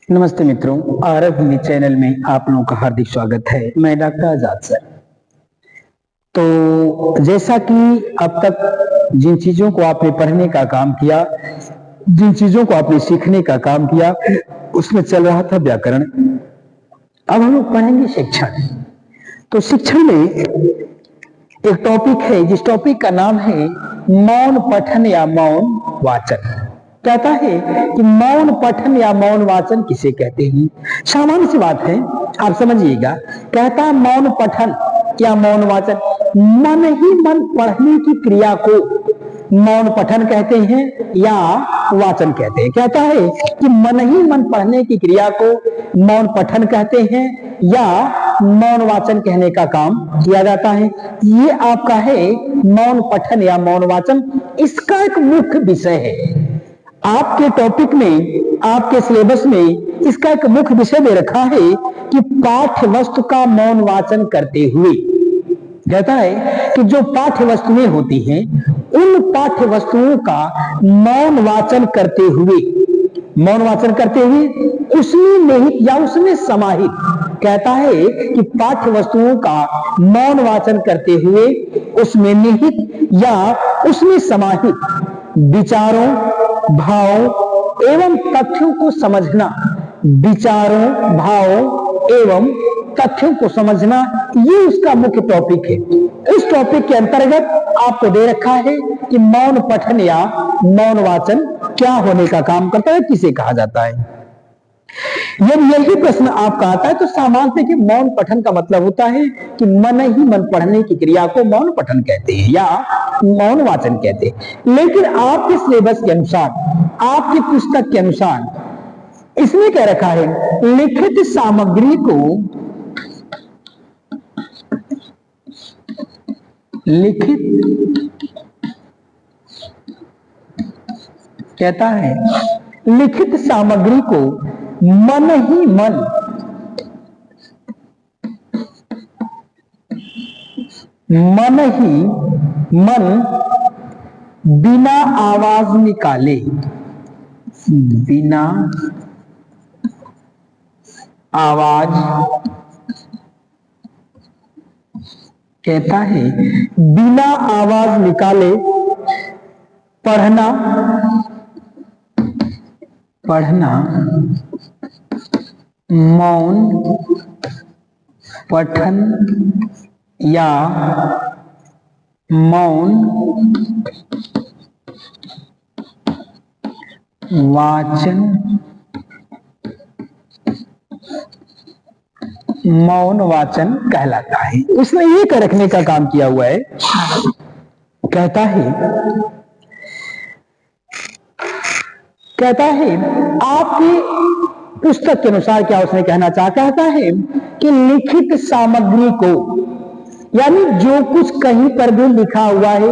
नमस्ते मित्रों, आरव हिंदी चैनल में आप लोगों का हार्दिक स्वागत है। मैं डॉक्टर आजाद सर। तो जैसा कि अब तक जिन चीजों को आपने पढ़ने का काम किया, जिन चीजों को आपने सीखने का काम किया, उसमें चल रहा था व्याकरण। अब हम लोग पढ़ेंगे शिक्षण। तो शिक्षण में एक टॉपिक है, जिस टॉपिक का नाम है मौन पठन या मौन वाचन। कहता है कि मौन पठन या मौन वाचन किसे कहते हैं। सामान्य सी बात है, आप समझिएगा। कहता है मौन पठन या मौन वाचन, मन ही मन पढ़ने की क्रिया को मौन पठन कहते हैं या वाचन कहते हैं। कहता है कि मन ही मन पढ़ने की क्रिया को मौन पठन कहते हैं या मौन वाचन कहने का काम किया जाता है। ये आपका है मौन पठन या मौन वाचन। इसका एक मुख्य विषय है आपके टॉपिक में, आपके सिलेबस में। इसका एक मुख्य विषय दे रखा है कि पाठ्य वस्तु का मौन वाचन करते हुए। कहता है कि जो पाठ्य वस्तुएं होती हैं, उन पाठ्य वस्तुओं का मौन वाचन करते हुए, मौन वाचन करते हुए उसमें निहित या उसमें समाहित। कहता है कि पाठ्य वस्तुओं का मौन वाचन करते हुए उसमें निहित या उसमें समाहित विचारों, भाव एवं तथ्यों को समझना। विचारों, भाव एवं तथ्यों को समझना, ये उसका मुख्य टॉपिक है। इस टॉपिक के अंतर्गत आपको दे रखा है कि मौन पठन या मौन वाचन क्या होने का काम करता है, किसे कहा जाता है। जब यही प्रश्न आपका आता है तो सामान्य कि मौन पठन का मतलब होता है कि मन ही मन पढ़ने की क्रिया को मौन पठन कहते हैं या मौन वाचन कहते हैं। लेकिन आपके सिलेबस के अनुसार, आपकी पुस्तक के अनुसार इसमें क्या रखा है, लिखित सामग्री को, लिखित कहता है लिखित सामग्री को मन ही मन बिना आवाज निकाले, बिना आवाज, कहता है बिना आवाज निकाले पढ़ना मौन पठन या मौन वाचन, मौन वाचन कहलाता है। उसने ये कर रखने का काम किया हुआ है। कहता है आपकी पुस्तक के अनुसार क्या उसने कहना चाहता है कि लिखित सामग्री को, यानी जो कुछ कहीं पर भी लिखा हुआ है,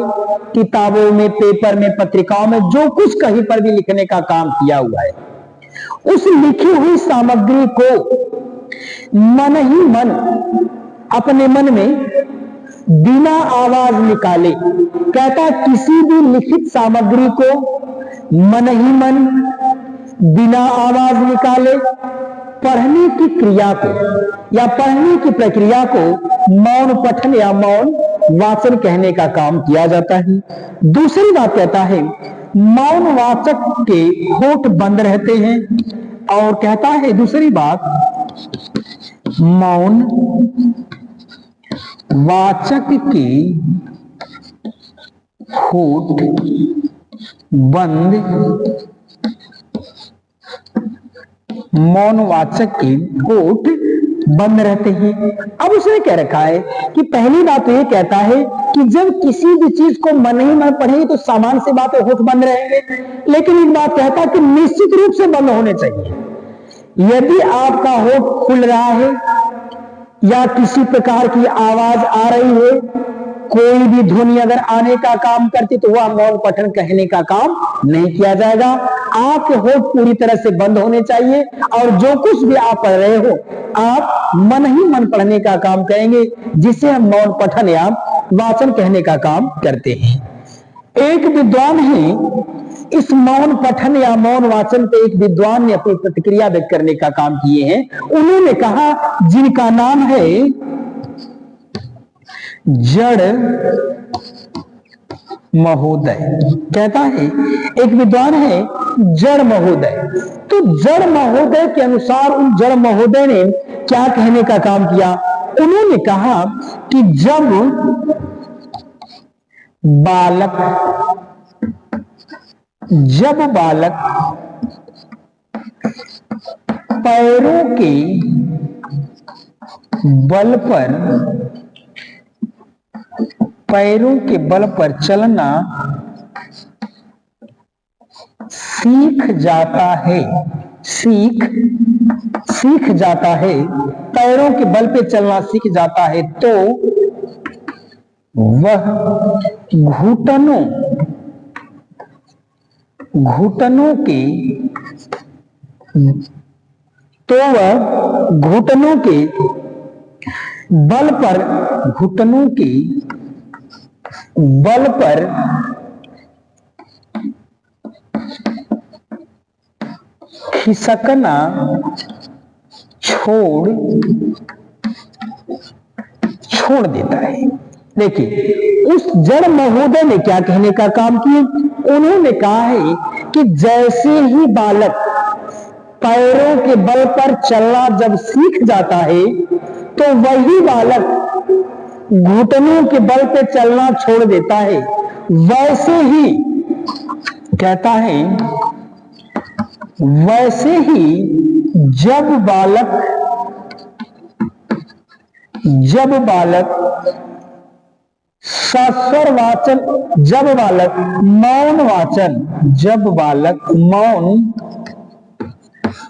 किताबों में, पेपर में, पत्रिकाओं में, जो कुछ कहीं पर भी लिखने का काम किया हुआ है, उस लिखी हुई सामग्री को मन ही मन, अपने मन में बिना आवाज निकाले, कहता किसी भी लिखित सामग्री को मन ही मन बिना आवाज निकाले पढ़ने की क्रिया को या पढ़ने की प्रक्रिया को मौन पठन या मौन वाचन कहने का काम किया जाता है। दूसरी बात कहता है मौन वाचक के होठ बंद रहते हैं। और कहता है दूसरी बात, मौन वाचक के होठ बंद, मौन वाचक के होठ बंद रहते हैं। अब उसने कह रखा है कि पहली बात तो ये कहता है कि जब किसी भी चीज को मन ही मन पढ़ेंगे तो सामान्य सी बात है होठ बंद रहेंगे। लेकिन एक बात कहता है कि निश्चित रूप से बंद होने चाहिए। यदि आपका होठ खुल रहा है या किसी प्रकार की आवाज आ रही है, कोई भी ध्वनि अगर आने का काम करती तो वह मौन पठन कहने का काम नहीं किया जाएगा। आपके होठ पूरी तरह से बंद होने चाहिए और जो कुछ भी आप पढ़ रहे हो आप मन ही मन पढ़ने का काम करेंगे, जिसे हम मौन पठन या वाचन कहने का काम करते हैं। एक विद्वान है इस मौन पठन या मौन वाचन पे एक विद्वान ने अपनी प्रतिक्रिया व्यक्त करने का काम किए हैं। उन्होंने कहा, जिनका नाम है जड़ महोदय। कहता है एक विद्वान है जड़ महोदय। तो जड़ महोदय के अनुसार उन जड़ महोदय ने क्या कहने का काम किया? उन्होंने कहा कि जब बालक पैरों के बल पर चलना सीख जाता है, पैरों के बल पे चलना सीख जाता है, तो वह घुटनों के बल पर खिसकना छोड़ देता है। देखिए उस जड़ महोदय ने क्या कहने का काम किया? उन्होंने कहा है कि जैसे ही बालक पैरों के बल पर चलना जब सीख जाता है, तो वही बालक घुटनों के बल पे चलना छोड़ देता है। वैसे ही कहता है, वैसे ही जब बालक सस्वर वाचन, जब बालक मौन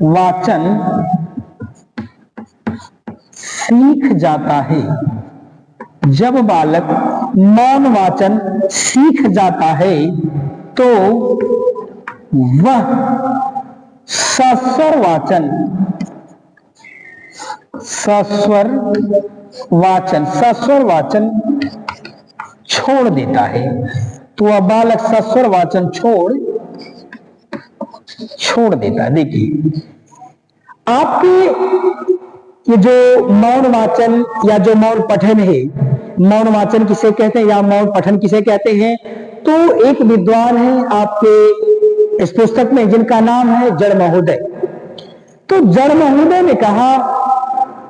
वाचन सीख जाता है, जब बालक मौन वाचन सीख जाता है, तो वह सस्वर वाचन छोड़ देता है। तो वह बालक सस्वर वाचन छोड़ देता है। देखिए आपके ये जो मौन वाचन या जो मौन पठन है, मौन वाचन किसे कहते हैं या मौन पठन किसे कहते हैं? तो एक विद्वान है आपके इस पुस्तक में जिनका नाम है जड़ महोदय। तो जड़ महोदय ने कहा,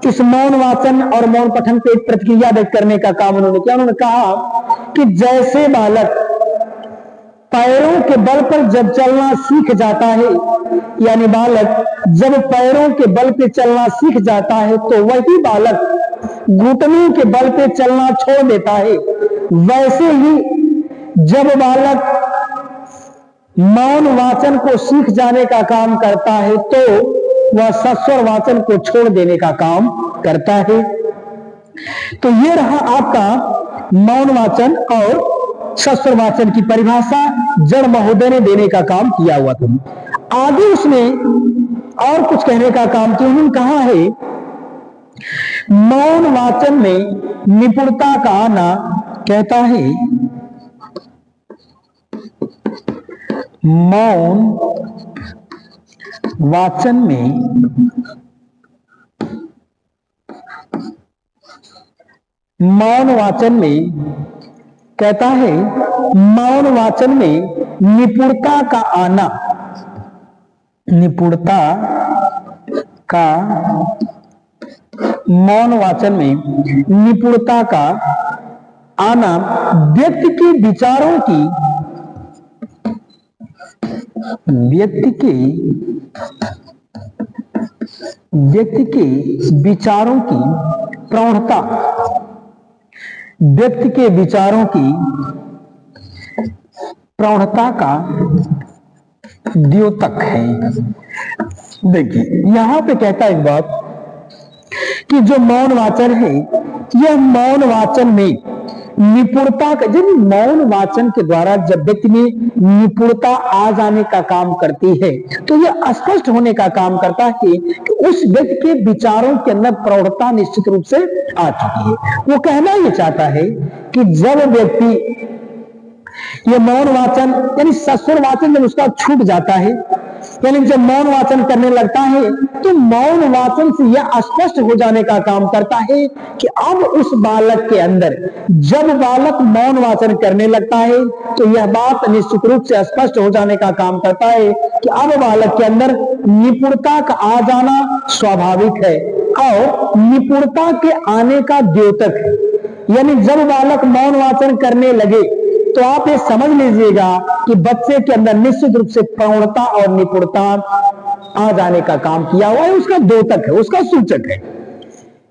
इस मौन वाचन और मौन पठन पे एक प्रतिक्रिया व्यक्त करने का काम उन्होंने किया। उन्होंने कहा कि जैसे बालक पैरों के बल पर जब चलना सीख जाता है, यानी बालक जब पैरों के बल पे चलना सीख जाता है, तो वही बालक घुटनों के बल पे चलना छोड़ देता है। वैसे ही जब बालक मौन वाचन को सीख जाने का काम करता है, तो वह सस्वर वाचन को छोड़ देने का काम करता है। तो ये रहा आपका मौन वाचन और सस्वर वाचन की परिभाषा जड़ महोदय ने देने का काम किया हुआ था। आगे उसने और कुछ कहने का काम किया। उन्होंने कहा है, मौन वाचन में निपुणता का आना, कहता है मौन वाचन में कहता है, मौन वाचन में निपुणता का आना, मौन वाचन में निपुणता का आना व्यक्ति के विचारों की प्रौढ़ता, व्यक्ति के विचारों की प्रौढ़ता का द्योतक है। देखिए यहां पे कहता है एक बात कि जो मौन वाचन है, यह मौन वाचन में निपुणता का, जब मौन वाचन के द्वारा जब व्यक्ति में निपुणता आ जाने का काम करती है, तो यह स्पष्ट होने का काम करता है कि उस व्यक्ति के विचारों के अंदर प्रौढ़ता निश्चित रूप से आ चुकी है। वो कहना ये चाहता है कि जब व्यक्ति ये मौन वाचन यानी सस्वर वाचन जब उसका छूट जाता है, यानी जब मौन वाचन करने लगता है तो मौन वाचन से यह स्पष्ट हो जाने का काम करता है कि अब उस बालक के अंदर, जब बालक मौन वाचन करने लगता है तो यह बात निश्चित रूप से स्पष्ट हो जाने का काम करता है कि अब बालक के अंदर निपुणता का आ जाना स्वाभाविक है और निपुणता के आने का द्योतक है। यानी जब बालक मौन वाचन करने लगे तो आप ये समझ लीजिएगा कि बच्चे के अंदर निश्चित रूप से प्रौढ़ता और निपुणता आ जाने का काम किया हुआ है, उसका द्योतक है, उसका सूचक है।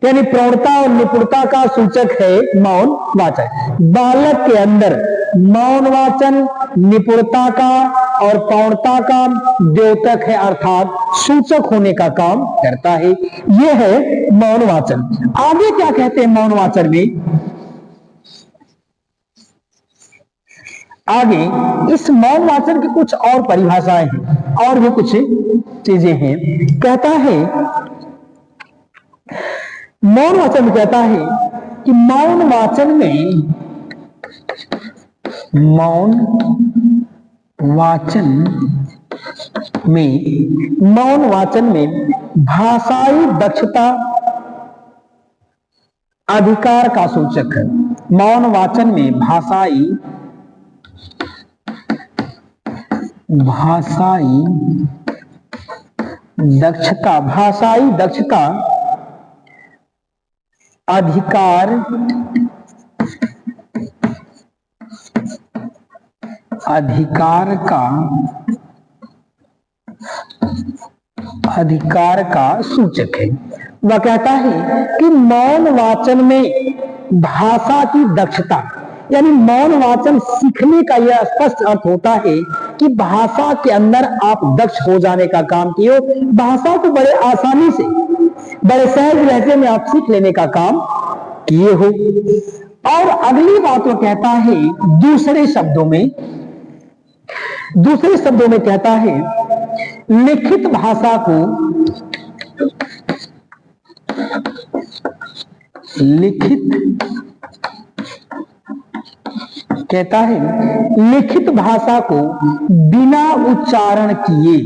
यानी प्रौढ़ता और निपुणता का सूचक है मौन वाचन। बालक के अंदर मौन वाचन निपुणता का और प्रौढ़ता का द्योतक है, अर्थात सूचक होने का काम करता है। यह है मौन वाचन। आगे क्या कहते हैं मौन वाचन में? आगे इस मौन वाचन की कुछ और परिभाषाएं हैं और भी कुछ चीजें हैं। कहता है मौन वाचन कहता है कि मौन वाचन में भाषाई दक्षता अधिकार का सूचक है। मौन वाचन में भाषाई दक्षता अधिकार का सूचक है। वह कहता है कि मौन वाचन में भाषा की दक्षता, यानी मौन वाचन सीखने का यह स्पष्ट अर्थ होता है कि भाषा के अंदर आप दक्ष हो जाने का काम किए हो, भाषा को बड़े आसानी से, बड़े सहज लहजे में आप सीख लेने का काम किए हो। और अगली बात वो कहता है दूसरे शब्दों में कहता है लिखित भाषा को लिखित भाषा को बिना उच्चारण किए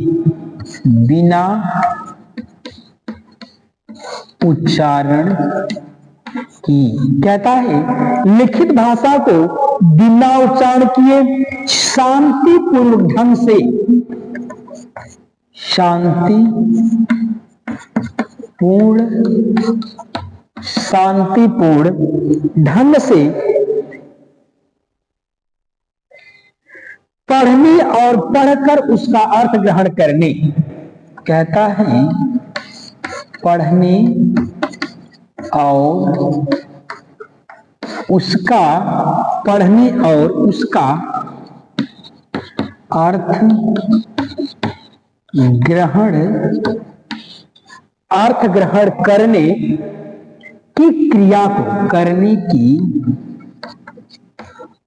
कहता है लिखित भाषा को बिना उच्चारण किए शांतिपूर्ण ढंग से पढ़ने और पढ़कर उसका अर्थ ग्रहण करने। कहता है पढ़ने और उसका अर्थ ग्रहण करने की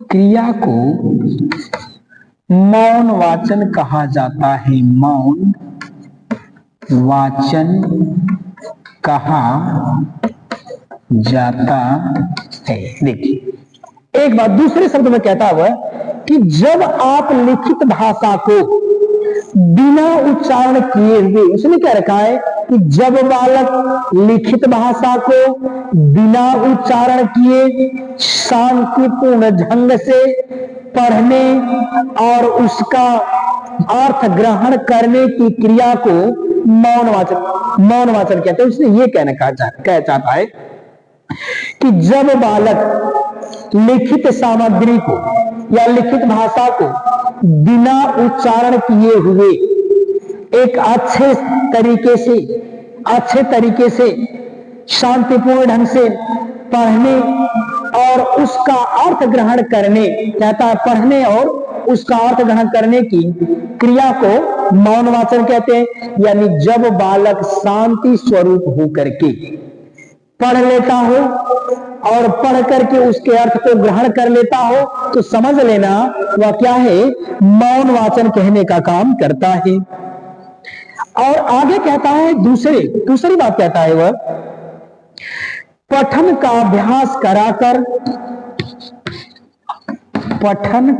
क्रिया को मौन वाचन कहा जाता है। मौन वाचन कहा जाता है। देखिए एक बात दूसरे शब्द में कहता हुआ कि जब आप लिखित भाषा को बिना उच्चारण किए हुए, उसने क्या रखा है कि जब बालक लिखित भाषा को बिना उच्चारण किए शांतिपूर्ण ढंग से पढ़ने और उसका अर्थ ग्रहण करने की क्रिया को मौन वाचन कहते हैं। उसने ये कह चाहता है कि जब बालक लिखित सामग्री को या लिखित भाषा को बिना उच्चारण किए हुए एक अच्छे तरीके से शांतिपूर्ण ढंग से पढ़ने और उसका अर्थ ग्रहण करने, कहता है पढ़ने और उसका अर्थ ग्रहण करने की क्रिया को मौन वाचन कहते हैं। यानी जब बालक शांति स्वरूप होकर के पढ़ लेता हो और पढ़ करके उसके अर्थ को ग्रहण कर लेता हो तो समझ लेना वह क्या है, मौन वाचन कहने का काम करता है। और आगे कहता है दूसरी बात कहता है वह पठन का अभ्यास कराकर पठन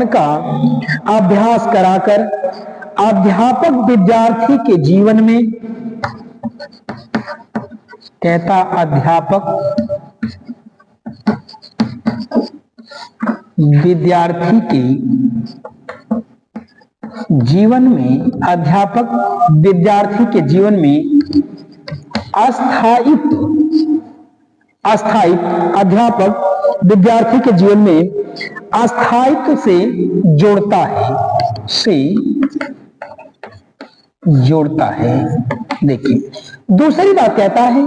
का अभ्यास कराकर अध्यापक विद्यार्थी के जीवन में, कहता अध्यापक विद्यार्थी के जीवन में, अध्यापक विद्यार्थी के जीवन में अध्यापक विद्यार्थी के जीवन में अस्थायित्व से जोड़ता है। देखिए, दूसरी बात कहता है,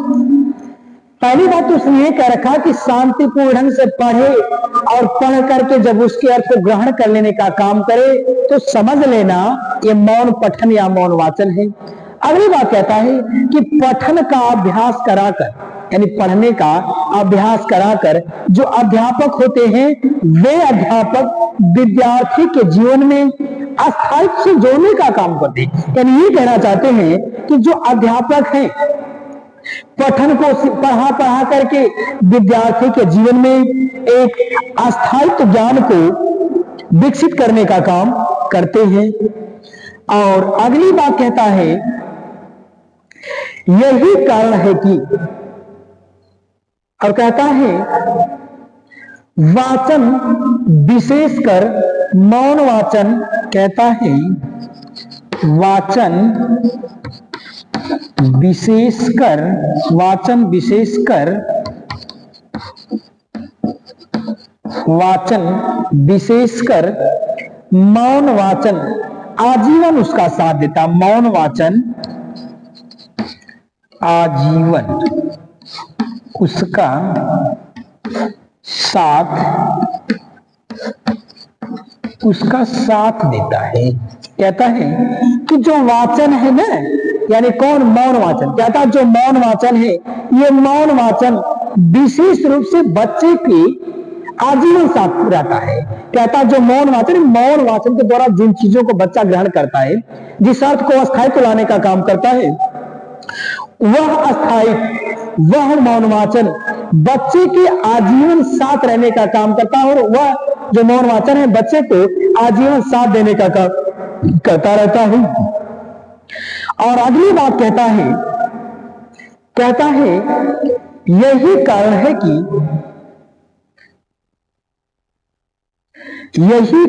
पहली बात तो उसने ये कह रखा कि शांतिपूर्ण ढंग से पढ़े और पढ़ करके जब उसके अर्थ को ग्रहण कर लेने का काम करे तो समझ लेना ये मौन पठन या मौन वाचन है। अगली बात कहता है कि पठन का अभ्यास कराकर, यानी पढ़ने का अभ्यास कराकर जो अध्यापक होते हैं वे अध्यापक विद्यार्थी के जीवन में अस्थायित्व से जोड़ने का काम करते हैं। यानी ये कहना चाहते हैं कि जो अध्यापक हैं पठन को पढ़ा करके विद्यार्थी के जीवन में एक अस्थायित्व ज्ञान को विकसित करने का काम करते हैं। और अगली बात कहता है, यही कारण है कि, और कहता है वाचन विशेषकर मौन वाचन, कहता है वाचन विशेषकर मौन वाचन आजीवन उसका साथ देता। मौन वाचन आजीवन उसका साथ देता है। कहता है कि जो वाचन है ना, यानी कौन, मौन वाचन, कहता है जो मौन वाचन है, ये मौन वाचन विशेष रूप से बच्चे के आजीवन साथ रहता है। कहता है जो मौन वाचन के द्वारा जिन चीजों को बच्चा ग्रहण करता है, जिस अर्थ को अस्थायित्व लाने का काम करता है, वह मौन वाचन बच्चे के आजीवन साथ रहने का काम करता है, और वह जो मौन वाचन है बच्चे को आजीवन साथ देने का काम करता रहता है। और अगली बात कहता है यही कारण है कि यही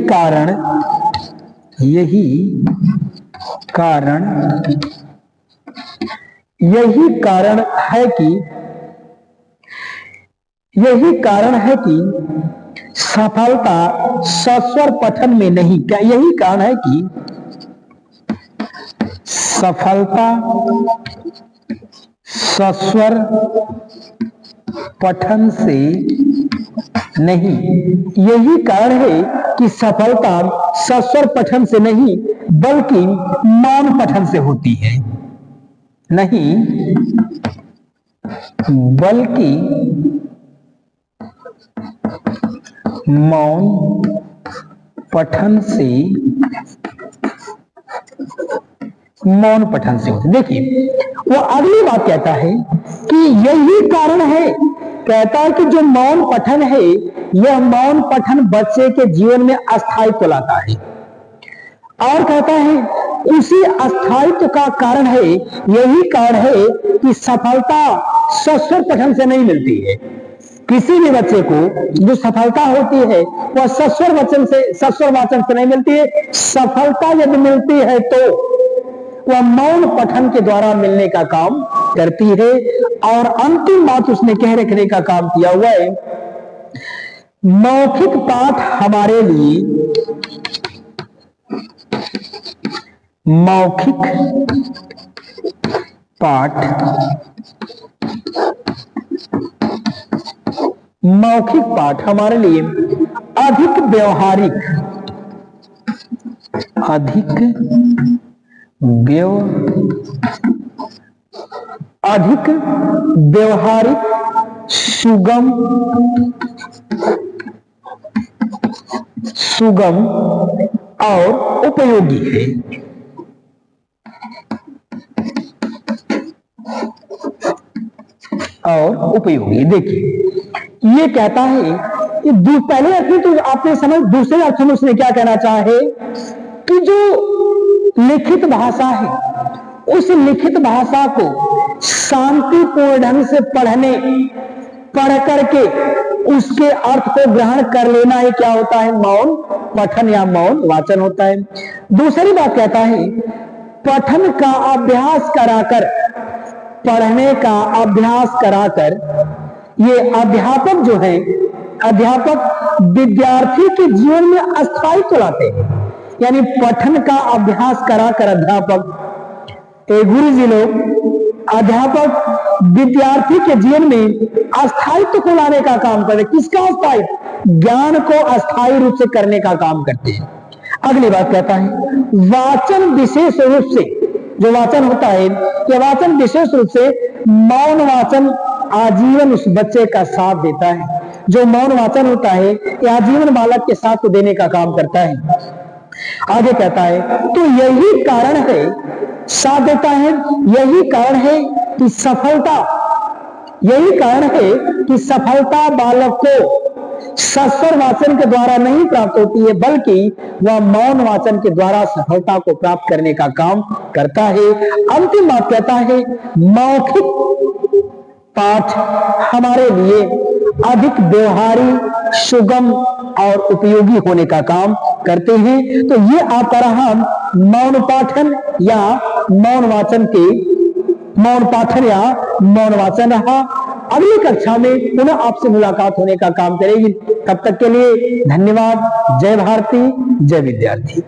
कारण है कि सफलता सस्वर पठन में नहीं, क्या यही कारण है कि सफलता सस्वर पठन से नहीं, यही कारण है कि सफलता सस्वर पठन से नहीं बल्कि मौन पठन से होती है। नहीं बल्कि मौन पठन से होती। देखिए, वो अगली बात कहता है कि यही कारण है, कहता है कि जो मौन पठन है, यह मौन पठन बच्चे के जीवन में अस्थायित्व लाता है। और कहता है उसी अस्थायित्व का कारण है, यही कारण है कि सफलता सस्वर पठन से नहीं मिलती है। किसी भी बच्चे को जो सफलता होती है वह सस्वर वाचन से नहीं मिलती है। सफलता यदि मिलती है तो वह मौन पठन के द्वारा मिलने का काम करती है। और अंतिम बात उसने कह रखने का काम किया हुआ है, मौखिक पाठ हमारे लिए अधिक व्यवहारिक सुगम और उपयोगी है। और उपयोगी। देखिए ये कहता है कि पहले अर्थ में तो आपने समझ, दूसरे अर्थ में उसने क्या कहना चाहे कि जो लिखित भाषा है उस लिखित भाषा को शांतिपूर्ण ढंग से पढ़ करके उसके अर्थ को ग्रहण कर लेना ही क्या होता है, मौन पठन या मौन वाचन होता है। दूसरी बात कहता है पठन का अभ्यास कराकर, पढ़ने का अभ्यास कराकर ये अध्यापक जो है, अध्यापक विद्यार्थी के जीवन में अस्थायित्व लाते हैं। यानी पठन का अभ्यास कराकर अध्यापक, गुरु जी लोग अध्यापक विद्यार्थी के जीवन में अस्थायित्व को लाने का काम करते हैं। किसका अस्थायित्व? ज्ञान को अस्थायी रूप से करने का काम करते हैं। अगली बात कहता है वाचन विशेष रूप से, जो वाचन होता है कि वाचन विशेष रूप से मौन वाचन आजीवन उस बच्चे का साथ देता है। जो मौन वाचन होता है ये आजीवन बालक के साथ देने का काम करता है। आगे कहता है तो यही कारण है, साथ देता है, यही कारण है कि सफलता, यही कारण है कि सफलता बालक को सस्वर वाचन के द्वारा नहीं प्राप्त होती है, बल्कि वह मौन वाचन के द्वारा सफलता को प्राप्त करने का काम करता है। अंतिम बात कहता है मौखिक पाठ हमारे लिए अधिक व्यवहारिक, सुगम और उपयोगी होने का काम करते हैं। तो ये आपका रहा मौन पाठन या मौन वाचन के, मौन पाठन या मौन वाचन रहा। अगली कक्षा में पुनः आपसे मुलाकात होने का काम करेगी। तब तक के लिए धन्यवाद। जय भारती, जय विद्यार्थी।